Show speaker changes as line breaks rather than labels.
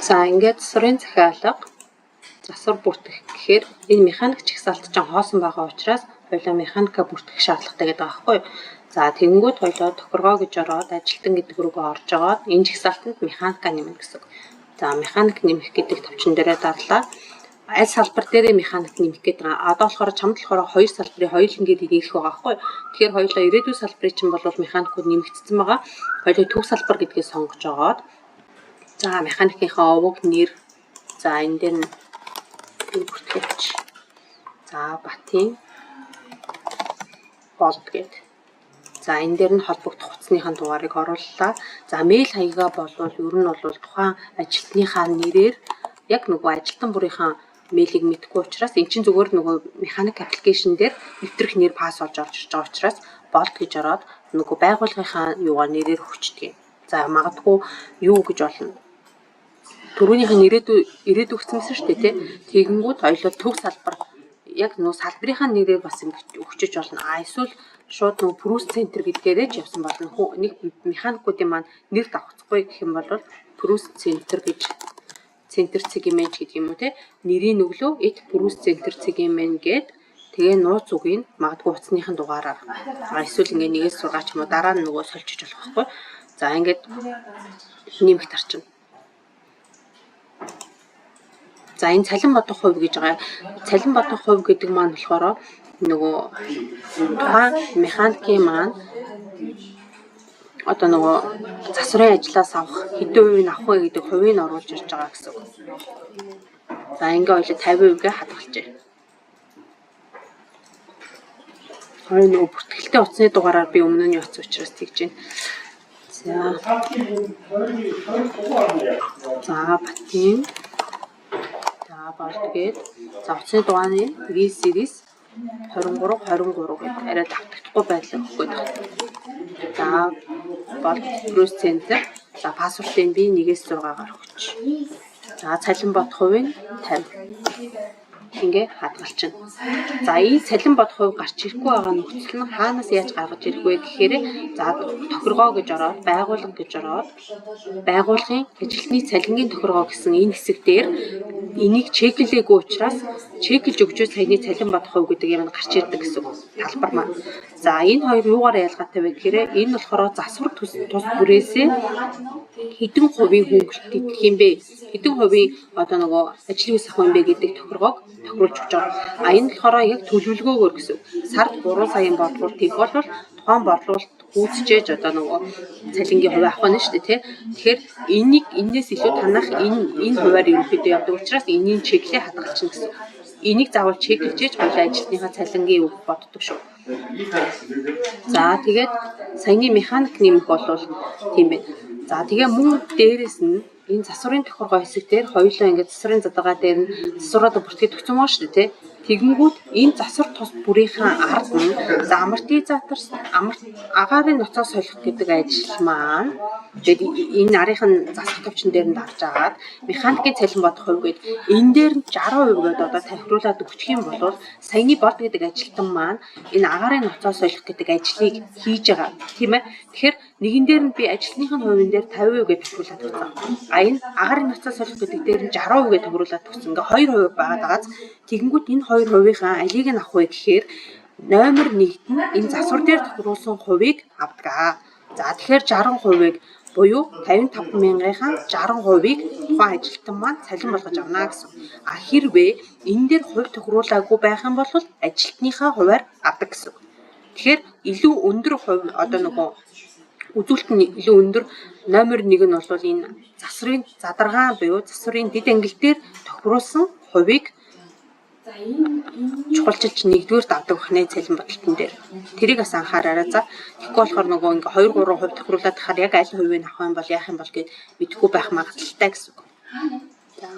За ингээд засварын захиалга засвар бүртгэх гэхээр энэ механик чагсаалтчин хоосон байгаа учраас хоёулаа механика бүртгэх шаардлагатай гэдэг байгаа байхгүй. За тэгэнгүүт хоёулаа тохиргоо гэж ороод ажилтан гэдэг рүүгээ орж агаад энэ чагсаалтанд механика нэмэх гэсэн. За механик нэмэх гэдэг төвчин дээрээ дарлаа. Аль салбар дээр механик нэмэх гэдэг. Одоо болохоор чамд болохоор хоёр салбарын хоёулангийн нээх байгаа байхгүй. Тэгэхээр хоёулаа ирээдүйн салбарын чинь бол механикууд нэмэгдсэн байгаа. Хоёулаа төв салбар гэдгийг сонгож агаад за механикийнхаа овог нэр за энэ дээр нь бүртгэж за Батын болд гэд. За энэ дээр нь холбогдох утасныхаа дугаарыг орууллаа. За мэйл хаягаа болвол ер нь бол тухайн ажилтныхаа нэрээр яг нөгөө ажилтан бүрийнхаа мэйлийг мэдгүй учраас эн чинь зүгээр нөгөө механик аппликейшн дээр нэвтрэх нэр пасс олж орж ирж байгаа учраас болд гэж ороод нөгөө байгууллагынхаа юугаар нэрээр өгчдөг. За магадгүй юу гэж болно. Төрөөнийхөө ирээдүйг өгсөн шүү дээ тий. Тэгэнгүүт хоёулаа төв салбар яг нөгөө салбарынхаа нэрээр бас өгчөж болно. Эсвэл шууд нөгөө Прүс центр гэдгээрээ ч явсан болно. Нэг механикуудын маань нэр давхцахгүй гэх юм бол Прүс центр гэж центр цэгмэн гэдэг юм уу те нэрийн өглөө эт Прүс центр цэгмэн гээд тэгээ нууц үгийг магадгүй утасныхын дугаараар эсвэл ингээ нэгээс 6 ч юм уу дараа нь нөгөө сольчиж болох байхгүй. За ингээд нэмэх тарчна. За энэ цалин бодох хувь гэж байгаа. Цалин бодох хувь гэдэг маань болохоор нөгөө тухайн механикийн маань одоо нөгөө засварын ажлаас авах хэдэн хувийг авах вэ гэдэг хувийг оруулж ирж байгаа гэсэн үг. За ингээ ойлоо 50%-гээ хадгалжээ. Хоёр нөгөө бүртгэлтэй утасны дугаараар би өмнө нь явц учраас тэгж байна. За Батын за болд гээд за утасны дугааны V series 23 гэдэг арай давтагдахгүй байдлаар өгөх гэдэг. За болд Прүс центр за пассвортын би 1-6-аар өгч. За цалин бодох хувийг 50 ингээ хадгалчихна. За энэ цалин бодох хувь гарч ирэхгүй байгаа нөхцөл нь хаанаас яаж гаргаж ирэх вэ гэхээр за тохиргоо гэж ороод байгууллага гэж ороод байгууллагын ажилтны цалингийн тохиргоо гэсэн энэ хэсэг дээр энийг чеклэлээгүй учраас чеклж өгчөө саяны цалин бодох хувь гэдэг юм гарч ирдэг гэсэн талбар маань. За энэ хоёр юугаар ялгаатай вэ гэхээр энэ болохоор засвар тус бүрээсээ хэдэн хувийн хөнгөлөлт идэх юм бэ? Хэдэн хувийн одоо нөгөө ажлын үс авах юм бэ гэдэг тохиргоог тохируулж өгч байгаа. А энэ болохоор яг төлөвлөгөөгөр гэсэн. Сард 3 саяын бодлуулалт хийх бол тухайн бодлуулалт гүйцэжээж одоо нөгөө цалингийн хувь авах нь шүү дээ тий. Тэгэхээр энийг энэс илүү танах энэ хуваар ерөнхийдөө явдаг учраас энийн чеклээ хадгалчихна гэсэн. Энийг заавал чеклжээж болоо ажилтныхаа цалингийн үг боддог шүү. За тэгээд саяны механик нэмэх бол тийм байна. За тэгээ мөн дээрэс нь энэ засварын тохиргоо хэсэг дээр хоёулаа ингээд засварын задгаа дээр нь засвараа бүртгэж өгсөн мөн шүү дээ тий. Тэгэнгүүт энэ засвар тус бүрийнхаа ард нь за амортизатор агаарын ноцоо солих гэдэг ажил маань тэгээд энэ нарийнх нь засвар төвчин дээр нь давж агаад механикийн цалин бодох хувь гээд энэ дээр нь 60% гээд одоо тохируулаад өгчих юм бол саяны болд гэдэг ажилтан маань энэ агаарын ноцоо солих гэдэг ажлыг хийж байгаа тийм ээ. Тэгэхээр нэгэн дээр нь би ажилтныхын хувийн дээр 50% гээд тохируулаад өгсөн. А энэ агаарын ноцоо солих гэдэг дээр нь 60% гээд тохируулаад өгсөн. Ингээ 2% байгаадагаас тэгэнгүүт энэ 2%-ийн алийг нь авах вэ гэхээр номер 1-т нь энэ засвар дээр тохируулсан хувийг авдаг. За тэгэхээр 60%-ийг буюу 55,000-ийнхаа 60%-ийг тухайн ажилтан маань цалин болгож авна гэсэн. А хэрвээ энэ дээр хувь тохируулаагүй байх юм бол ажилтныхаа хуваар авдаг гэсэн. Тэгэхээр илүү өндөр хувь одоо нөгөө үзүүлэлт нь илүү өндөр номер 1 нь бол энэ засварын задаргаан буюу засварын дэд ангил дээр тохируулсан хувийг чухалчилж нэгдүгээр давдаг хнэ цалин бодлтон дээр. Тэрийг бас анхаараарай за. Тэгэхгүй болохоор нөгөө ингээ 2-3% тохируулаад тахаар яг аль хувийг авах юм бол яах юм бол гэж мэдэхгүй байх магадлалтай гэсэн үг. За.